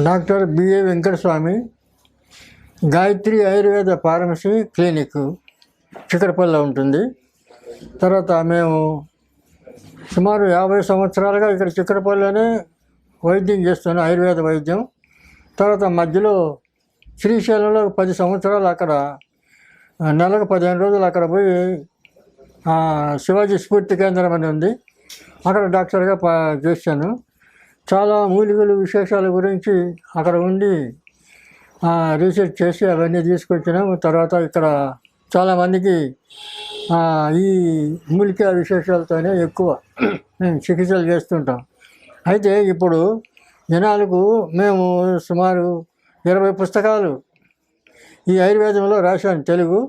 Doctor B A Venkataswamy, Gayatri Ayurveda pharmacy clinic చిక్కడపల్లిలో ఉంటుంది. తర్వాత మేము సుమారు 50 సంవత్సరాలుగా ఇక్కడ చిక్కడపల్లిలోనే వైద్యం చేస్తున్నాం, ఆయుర్వేద వైద్యం. తర్వాత మధ్యలో శ్రీశైలంలో 10 సంవత్సరాలు అక్కడ నెలకు 15 రోజులు అక్కడ పోయి శివాజీ స్ఫూర్తి కేంద్రం అని ఉంది, అక్కడ డాక్టర్గా చేశాను. చాలా మూలికలు విశేషాల గురించి అక్కడ ఉండి రీసెర్చ్ చేసి అవన్నీ తీసుకొచ్చినాము. తర్వాత ఇక్కడ చాలామందికి ఈ మూలికా విశేషాలతోనే ఎక్కువ చికిత్సలు చేస్తుంటాం. అయితే ఇప్పుడు జనాలకు మేము సుమారు 20 పుస్తకాలు ఈ ఆయుర్వేదంలో రాశాను, తెలుగు.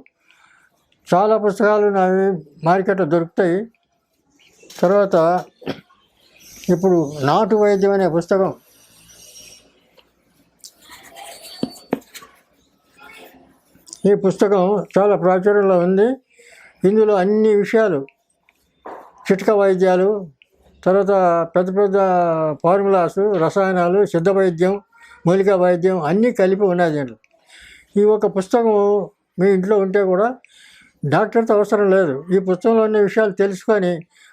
చాలా పుస్తకాలు నావి మార్కెట్లో దొరుకుతాయి. తర్వాత ఇప్పుడు నాటు వైద్యం అనే పుస్తకం, ఈ పుస్తకం చాలా ప్రాచుర్యంలో ఉంది. ఇందులో అన్ని విషయాలు, చిట్కా వైద్యాలు, తర్వాత పెద్ద పెద్ద ఫార్ములాసు, రసాయనాలు, సిద్ధ వైద్యం, మూలికా వైద్యం అన్నీ కలిపి ఉన్నాయి దీంట్లో. ఈ ఒక పుస్తకం మీ ఇంట్లో ఉంటే కూడా డాక్టర్తో అవసరం లేదు. ఈ పుస్తకంలో ఉన్న విషయాలు తెలుసుకొని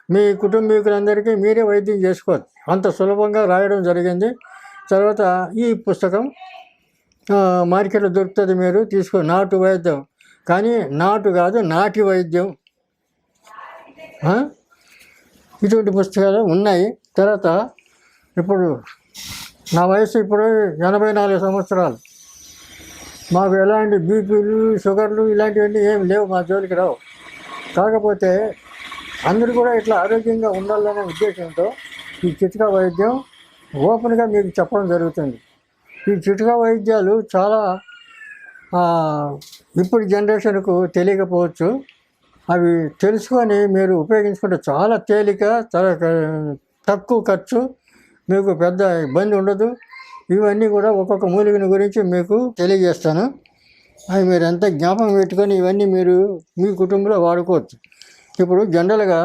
మీ కుటుంబీకులందరికీ మీరే వైద్యం చేసుకోవచ్చు, అంత సులభంగా రాయడం జరిగింది. తర్వాత ఈ పుస్తకం మార్కెట్లో దొరుకుతుంది, మీరు తీసుకో. నాటు వైద్యం, కానీ నాటు కాదు, నాటి వైద్యం, ఇటువంటి పుస్తకాలు ఉన్నాయి. తర్వాత ఇప్పుడు నా వయసు ఇప్పుడు 84 సంవత్సరాలు. మాకు ఎలాంటి బీపీలు, షుగర్లు ఇలాంటివన్నీ ఏమి లేవు, మా జోలికి రావు. కాకపోతే అందరూ కూడా ఇట్లా ఆరోగ్యంగా ఉండాలనే ఉద్దేశంతో ఈ చిట్కా వైద్యం ఓపెన్గా మీకు చెప్పడం జరుగుతుంది. ఈ చిట్కా వైద్యాలు చాలా ఇప్పుడు జనరేషన్కు తెలియకపోవచ్చు. అవి తెలుసుకొని మీరు ఉపయోగించుకుంటే చాలా తేలిక, చాలా తక్కువ ఖర్చు, మీకు పెద్ద ఇబ్బంది ఉండదు. ఇవన్నీ కూడా ఒక్కొక్క మూలికని గురించి మీకు తెలియజేస్తాను. అవి మీరు ఎంత జ్ఞాపకం పెట్టుకొని ఇవన్నీ మీరు మీ కుటుంబంలో వాడుకోవచ్చు. ఇప్పుడు జనరల్గా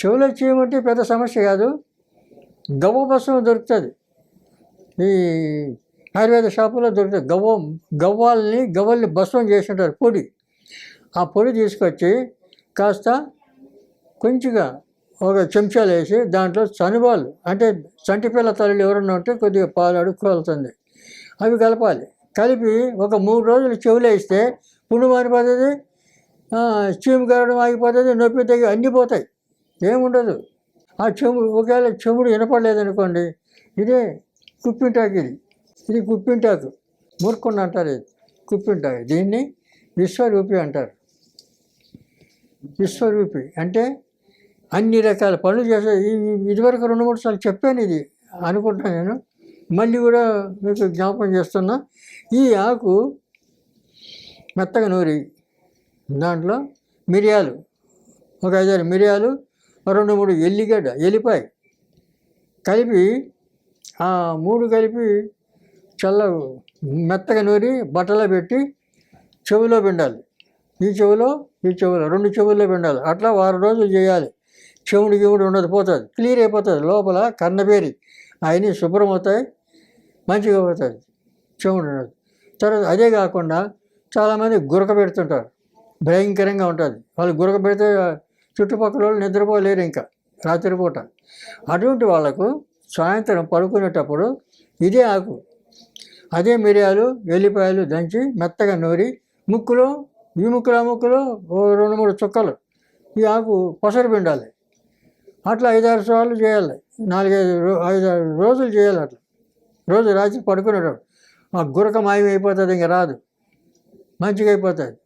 చెవులో చేయమంటే పెద్ద సమస్య కాదు, గవ్వ భస్మం దొరుకుతుంది, ఈ ఆయుర్వేద షాపులో దొరుకుతుంది. గవ్వల్ని భస్మం చేసి ఉంటారు, పొడి. ఆ పొడి తీసుకొచ్చి కాస్త కొంచెంగా ఒక చెంచాలు వేసి దాంట్లో చనుబాలు, అంటే చంటిపిల్ల తల్లి ఎవరన్నా ఉంటే కొద్దిగా పాలు అడుక్కోవాల్సింది, అవి కలపాలి. కలిపి ఒక 3 రోజులు చెవులు వేస్తే పుండు మారిపోతుంది, చీము కారడం ఆగిపోతుంది, నొప్పి తగ్గి అన్నీ పోతాయి, ఏముండదు. ఆ ఒకవేళ చెవుడు వినపడలేదనుకోండి, ఇదే కుప్పింటాకు, ఇది కుప్పింటాకు, మురుక్కొండ అంటారు, ఇది కుప్పింటాకు. దీన్ని విశ్వరూపి అంటారు. విశ్వరూపి అంటే అన్ని రకాల పనులు చేసే. ఇదివరకు 2-3 సార్లు చెప్పాను ఇది అనుకుంటాను నేను, మళ్ళీ కూడా మీకు జ్ఞాపకం చేస్తున్నా. ఈ ఆకు మెత్తగా నూరి దాంట్లో మిరియాలు, ఒక 5-6 మిరియాలు, 2-3 ఎల్లిపాయ కలిపి, ఆ 3 కలిపి మెత్తగా నూరి బట్టలో పెట్టి చెవిలో పిండాలి. ఈ చెవిలో 2 చెవుల్లో పిండాలి. అట్లా 1 రోజులు చేయాలి. చెవుడికి ఉండదు, పోతుంది, క్లియర్ అయిపోతుంది. లోపల కన్నబేరి అవన్నీ శుభ్రం అవుతాయి, మంచిగా పోతుంది, చెవుడు ఉండదు. తర్వాత అదే కాకుండా చాలామంది గురక పెడుతుంటారు, భయంకరంగా ఉంటుంది. వాళ్ళు గురక పెడితే చుట్టుపక్కల వాళ్ళు నిద్రపోలేరు ఇంకా రాత్రిపూట. అటువంటి వాళ్ళకు సాయంత్రం పడుకునేటప్పుడు ఇదే ఆకు, అదే మిరియాలు, ఎల్లిపాయలు దంచి మెత్తగా నూరి ముక్కులో 2-3 చుక్కలు ఈ ఆకు పసరు పిండాలి. అట్లా 5-6 సార్లు చేయాలి, 4-5 రోజులు చేయాలి. అట్లా రోజు రాత్రి పడుకునేటప్పుడు ఆ గురక మాయమైపోతుంది, ఇంక రాదు, మంచిగా అయిపోతుంది.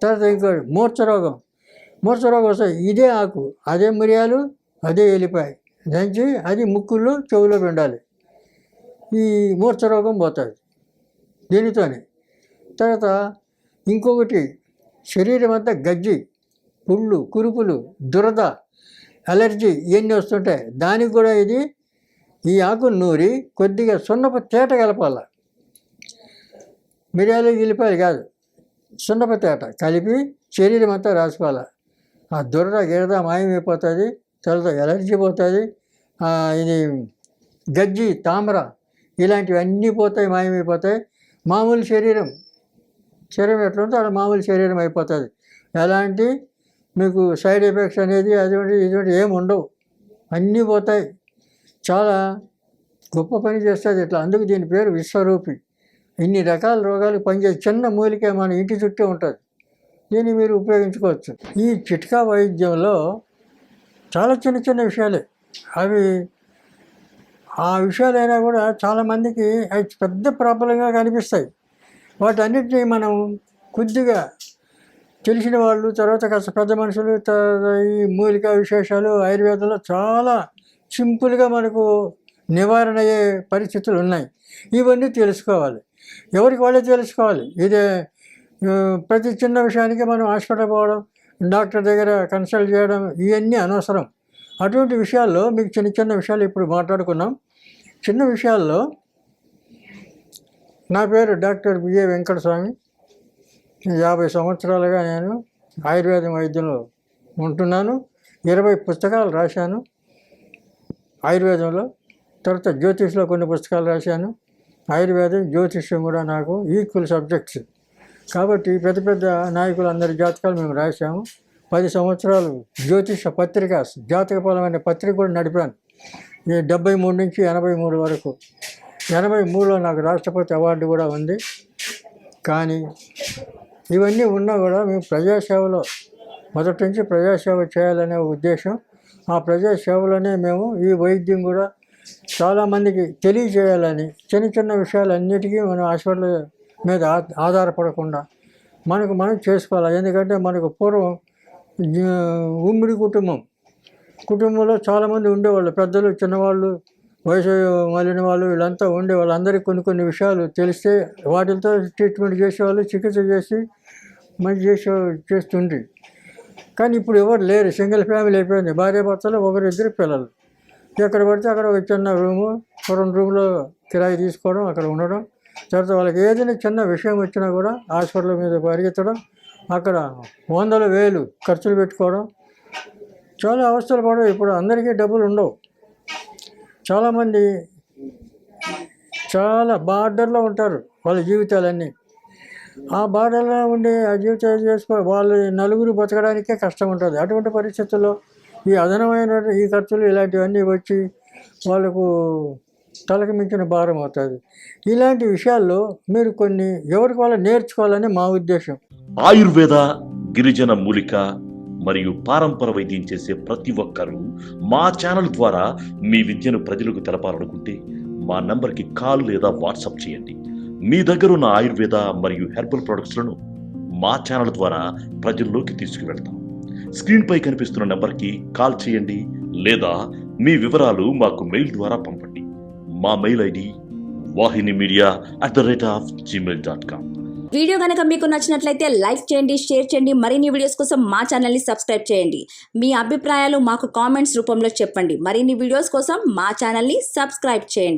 తర్వాత ఇంకో మూర్ఛ రోగం వస్తుంది, ఇదే ఆకు, అదే మిరియాలు, అదే ఎల్లిపాయ దంచి అది ముక్కుల్లో చెవులో పిండాలి. ఈ మూర్ఛ రోగం పోతుంది దీనితోనే. తర్వాత ఇంకొకటి, శరీరం అంతా గజ్జి, పుళ్ళు, కురుపులు, దురద, అలర్జీ ఇవన్నీ వస్తుంటాయి. దానికి కూడా ఈ ఆకును నూరి కొద్దిగా సున్నపు తేట కలపాల. మిరియాలు ఎల్లిపాయలు కాదు, సున్నపు తేట కలిపి శరీరం అంతా రాసుకోవాలి. ఆ దురద గిరద మాయమైపోతుంది, తర్వాత ఎలర్జీ పోతుంది. ఇది గజ్జి, తామర ఇలాంటివి అన్నీ పోతాయి, మాయమైపోతాయి. మామూలు శరీరం ఎట్లా ఉందో అలా మామూలు శరీరం అయిపోతుంది. ఎలాంటి మీకు సైడ్ ఎఫెక్ట్స్ అనేది ఇటువంటి ఏమి ఉండవు, అన్నీ పోతాయి. చాలా గొప్ప పని చేస్తుంది ఇట్లా. అందుకు దీని పేరు విశ్వరూపి. ఇన్ని రకాల రోగాలు పనిచేసే చిన్న మూలిక మన ఇంటి చుట్టూ ఉంటుంది. దీన్ని మీరు ఉపయోగించుకోవచ్చు. ఈ చిట్కా వైద్యంలో చాలా చిన్న చిన్న విషయాలే అవి. ఆ విషయాలైనా కూడా చాలామందికి అవి పెద్ద ప్రాబ్లంగా కనిపిస్తాయి. వాటన్నిటినీ మనం కొద్దిగా తెలిసిన వాళ్ళు, తర్వాత కాస్త పెద్ద మనుషులు, ఈ మూలికా విశేషాలు ఆయుర్వేదంలో చాలా సింపుల్గా మనకు నివారణ అయ్యే పరిస్థితులు ఉన్నాయి. ఇవన్నీ తెలుసుకోవాలి, ఎవరికి వాళ్ళే తెలుసుకోవాలి. ఇదే ప్రతి చిన్న విషయానికి మనం హాస్పిటల్ పోవడం, డాక్టర్ దగ్గర కన్సల్ట్ చేయడం ఇవన్నీ అనవసరం. అటువంటి విషయాల్లో మీకు చిన్న చిన్న విషయాలు ఇప్పుడు మాట్లాడుకున్నాం. చిన్న విషయాల్లో నా పేరు డాక్టర్ బిఏ వెంకటస్వామి. 50 సంవత్సరాలుగా నేను ఆయుర్వేదం వైద్యంలో ఉంటున్నాను. 20 పుస్తకాలు రాశాను ఆయుర్వేదంలో. తర్వాత జ్యోతిష్లో కొన్ని పుస్తకాలు రాశాను. ఆయుర్వేదం, జ్యోతిష్యం కూడా నాకు ఈక్వల్ సబ్జెక్ట్స్ కాబట్టి పెద్ద పెద్ద నాయకులందరి జాతకాలు మేము రాశాము. 10 సంవత్సరాలు జ్యోతిష పత్రిక, జాతకపరమైన పత్రిక కూడా నడిపాను. 73 నుంచి 83 వరకు. 83లో నాకు రాష్ట్రపతి అవార్డు కూడా ఉంది. కానీ ఇవన్నీ ఉన్నా కూడా మేము ప్రజాసేవలో మొదటి నుంచి ప్రజాసేవ చేయాలనే ఉద్దేశం. ఆ ప్రజాసేవలోనే మేము ఈ వైద్యం కూడా చాలామందికి తెలియజేయాలని, చిన్న చిన్న విషయాలన్నిటికీ మనం హాస్పిటల్ మీద ఆధారపడకుండా మనం చేసుకోవాలి. ఎందుకంటే మనకు పూర్వం ఉమ్మడి కుటుంబంలో చాలామంది ఉండేవాళ్ళు, పెద్దలు, చిన్నవాళ్ళు, వయసు మళ్ళిన వాళ్ళు, వీళ్ళంతా ఉండేవాళ్ళు. అందరికీ కొన్ని విషయాలు తెలిస్తే వాటితో ట్రీట్మెంట్ చేసేవాళ్ళు, చికిత్స చేసి మంచి చేస్తుండ్రి. కానీ ఇప్పుడు ఎవరు లేరు, సింగిల్ ఫ్యామిలీ అయిపోయింది. భార్యాభర్తలు, 1-2 పిల్లలు. ఎక్కడ పడితే అక్కడ ఒక చిన్న రూము, 2 రూమ్లో కిరాయి తీసుకోవడం, అక్కడ ఉండడం. తర్వాత వాళ్ళకి ఏదైనా చిన్న విషయం వచ్చినా కూడా హాస్పిటల్ మీద పరిగెత్తడం, అక్కడ 100,000 ఖర్చులు పెట్టుకోవడం, చాలా అవస్థలు పడవు. ఇప్పుడు అందరికీ డబ్బులు ఉండవు. చాలామంది చాలా బార్డర్లో ఉంటారు వాళ్ళ జీవితాలన్నీ. ఆ బార్డర్లో ఉండి ఆ జీవితాలు వాళ్ళు నలుగురు బతకడానికే కష్టం ఉంటుంది. అటువంటి పరిస్థితుల్లో ఈ అదనమైన ఈ ఖర్చులు ఇలాంటివన్నీ వచ్చి వాళ్ళకు తలకు మించిన భారం అవుతుంది. ఇలాంటి విషయాల్లో మీరు కొన్ని ఎవరికి వాళ్ళు నేర్చుకోవాలని మా ఉద్దేశం. ఆయుర్వేద, గిరిజన మూలిక మరియు పారంపర వైద్యం చేసే ప్రతి ఒక్కరూ మా ఛానల్ ద్వారా మీ విద్యను ప్రజలకు తెలపాలనుకుంటే మా నంబర్కి కాల్ లేదా వాట్సాప్ చేయండి. మీ దగ్గర ఉన్న ఆయుర్వేద మరియు హెర్బల్ ప్రొడక్ట్స్లను మా ఛానల్ ద్వారా ప్రజల్లోకి తీసుకువెళ్తాం. స్క్రీన్పై కనిపిస్తున్న నెంబర్కి కాల్ చేయండి లేదా మీ వివరాలు మాకు మెయిల్ ద్వారా పంపండి. మా మెయిల్ ఐడి wahinimedia@gmail.com. వీడియో కనుక మీకు నచ్చినట్లయితే లైక్ చేయండి, షేర్ చేయండి. మరిన్ని వీడియోస్ కోసం మా ఛానల్ని సబ్స్క్రైబ్ చేయండి. మీ అభిప్రాయాలు మాకు కామెంట్స్ రూపంలో చెప్పండి. మరిన్ని వీడియోస్ కోసం మా ఛానల్ని సబ్స్క్రైబ్ చేయండి.